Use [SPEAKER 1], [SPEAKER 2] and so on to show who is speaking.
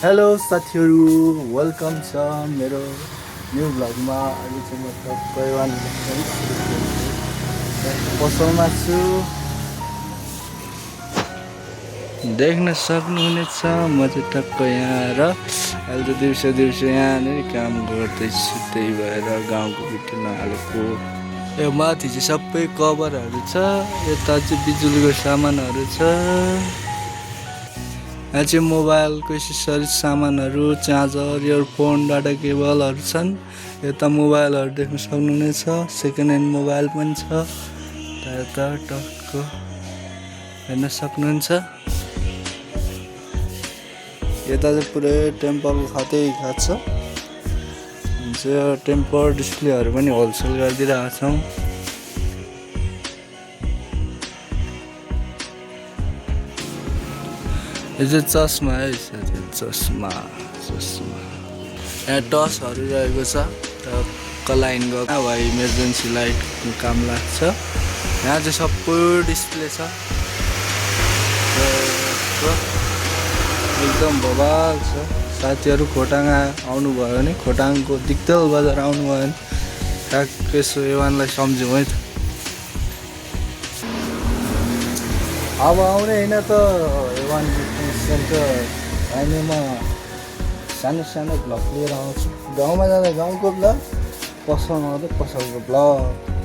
[SPEAKER 1] Hello साथीहरू, welcome छ मेरो न्यू भ्लगमा। अहिले चाहिँ म तपाईवान पसलमा छु, देख्न सक्नुहुनेछ। म चाहिँ टक्क यहाँ र अहिले त दिउँसो यहाँनिर काम गर्दैछु, त्यही भएर गाउँको भिडियो नहालेको। यो माथि चाहिँ सबै कभरहरू छ, यता चाहिँ बिजुलीको सामानहरू छ। यहाँ चाहिँ मोबाइलको एसेसरिज सामानहरू, चार्जर, इयरफोन, डाटा केबलहरू छन्। यता मोबाइलहरू देख्न सक्नुहुनेछ, सेकेन्ड ह्यान्ड मोबाइल पनि छ। यता टक्क हेर्न सक्नुहुन्छ। यता चाहिँ पुरै टेम्पर खातै छ। टेम्पर डिस्प्लेहरू पनि होलसेल गरिदिइरहेको छौँ। यो चाहिँ चस्मा है साथी, चस्मा। यहाँ टसहरू रहेको छ, टक्क लाइन गएको वा इमर्जेन्सी लाइट काम लाग्छ। यहाँ चाहिँ सबै डिस्प्ले छ, एकदम बवाल छ। साथीहरू खोटाङ आउनुभयो भने, खोटाङको दिक्तल बजार आउनुभयो भने ठ्याक्कै यसो एवानलाई सम्झौँ है त। अब आउने होइन त एवान बिजनेस सेन्टर अहिले म सानो भ्लग लिएर आउँछु। गाउँमा जाँदा गाउँको भ्लग, पसलमा आउँदा पसलको भ्लग।